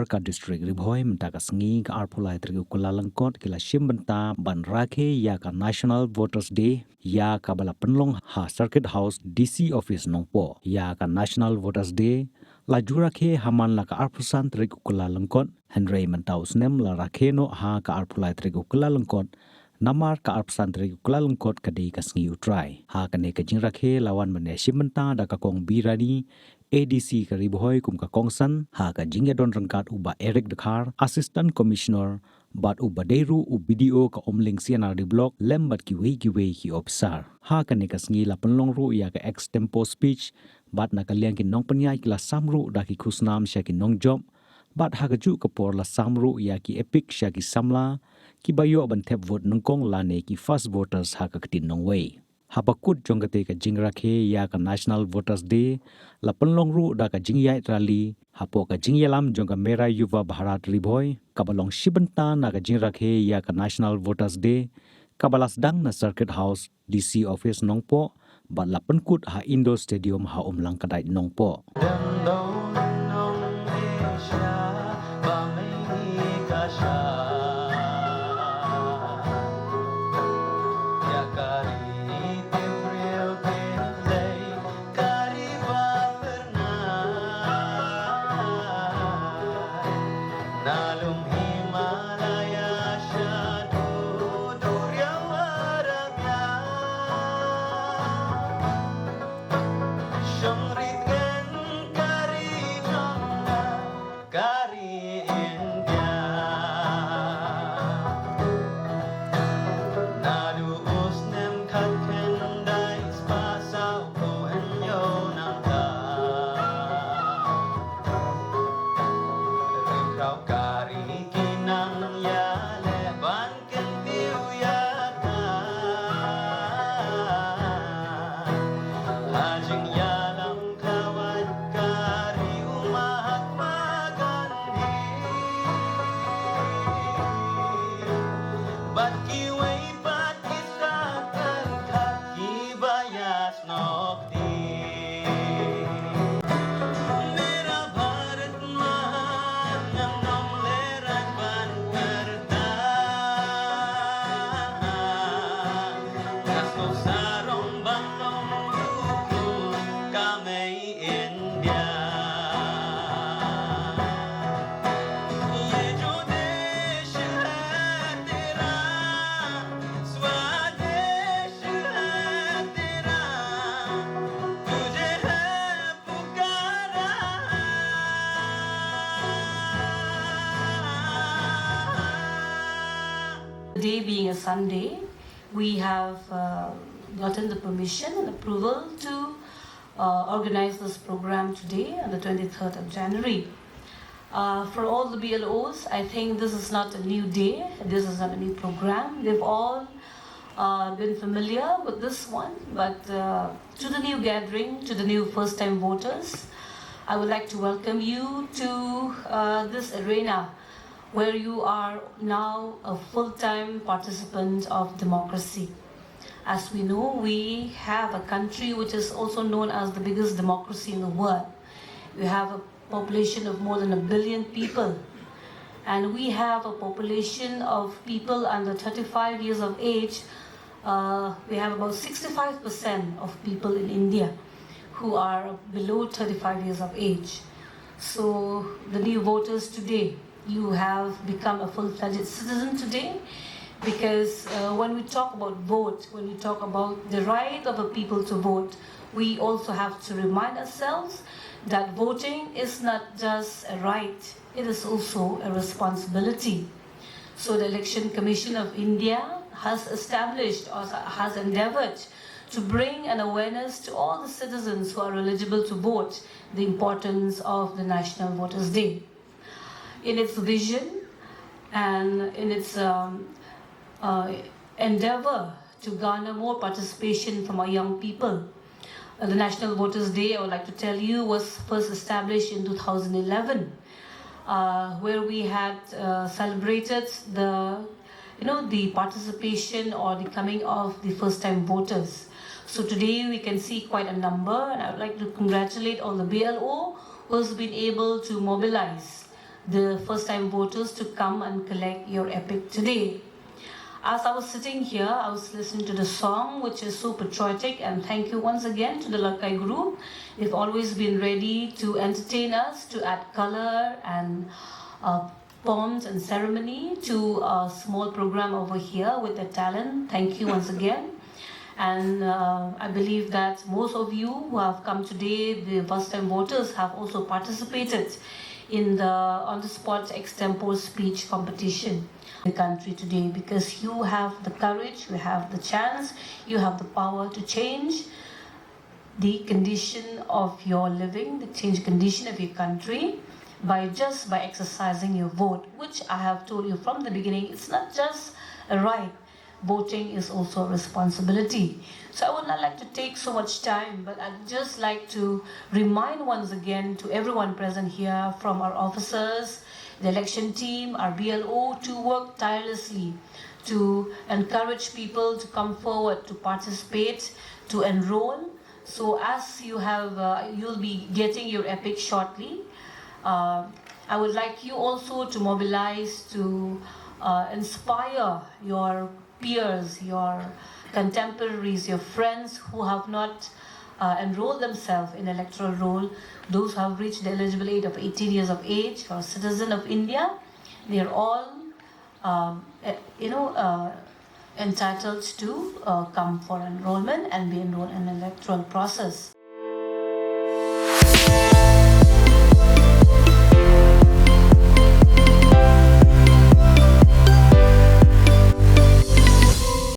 ka district ri Bhoi mta ka sngi ka arpulai tri ukula langkot kila shimbanta ban Rakhe ïaka National Voters Day ïaka bala penlong ha Circuit House DC office nongpo ïaka National Voters Day la Rakhe haman la ka arpusan tri ukula langkot Henry mentau snem la Rakhe no ha ka arpulai tri ukula langkot namar ka arpusan tri ukula langkot kadei ka sngi utrai ha kane ka jing Rakhe lawan mane shimbanta da ka kong birani ADC ka Bhoi kum ka kongsan ha ka jingya don rangkat uba Eric Dakhar Assistant Commissioner bat uba Deru u BDO ka omling CNR di block lembat ki wei ki officer ha ka ne ka sngi la penlong ru ya ka extempo speech bat na ka liang ki nong penyai ki la samru da ki khusnam sya ki nong job bat ha ka ju ka por la samru ya ki epic sya ki samla ki bayo ban thep vote nongkong la ne ki first voters ha ka tin nong wei Hapakut jongate ka jing Rakhe ïaka National Voters Day la penlong ru da ka jing yai rally hapo ka jing yalam jong ka mera yuva Bharat ri Bhoi kabalong shibanta na ka jing Rakhe ïaka National Voters Day kabalas dang na Circuit House DC office nongpo ba la penkut ha Indo Stadium ha umlang kadai nongpo Today being a Sunday, we have gotten the permission and approval to organize this program today on the 23rd of January. For all the BLOs, I think this is not a new day, this is not a new program. They've all been familiar with this one, but to the new gathering, to the new first-time voters, I would like to welcome you to this arena where you are now a full-time participant of democracy. As we know, we have a country which is also known as the biggest democracy in the world. We have a population of more than 1 billion people, and we have a population of people under 35 years of age. We have about 65% of people in India who are below 35 years of age. So the new voters today, you have become a full-fledged citizen today, because when we talk about vote, when we talk about the right of the people to vote, we also have to remind ourselves that voting is not just a right, it is also a responsibility. So the Election Commission of India has established or has endeavored to bring an awareness to all the citizens who are eligible to vote the importance of the National Voters Day. In its vision and in its endeavor to garner more participation from our young people, the National Voters Day, I would like to tell you, was first established in 2011, where we had celebrated the participation or the coming of the first-time voters. So today we can see quite a number, and I would like to congratulate all the BLO who has been able to mobilize the first-time voters to come and collect your epic today. As I was sitting here, I was listening to the song, which is so patriotic, and thank you once again to the Rakhe group. They've always been ready to entertain us, to add color and poems and ceremony to a small program over here with their talent. Thank you once again. And I believe that most of you who have come today, the first-time voters, have also participated in the on-the-spot extempore speech competition in the country today, because you have the courage, you have the chance, you have the power to change the condition of your living, the change condition of your country by exercising your vote, which I have told you from the beginning, it's not just a right. Voting is also a responsibility. So I would not like to take so much time, but I'd just like to remind once again to everyone present here, from our officers, the election team, our BLO, to work tirelessly to encourage people to come forward, to participate, to enroll. So as you have, you'll be getting your epic shortly. I would like you also to mobilize, to inspire your peers, your contemporaries, your friends who have not enrolled themselves in electoral roll, those who have reached the eligible age of 18 years of age, or citizen of India. They are all, entitled to come for enrollment and be enrolled in the electoral process.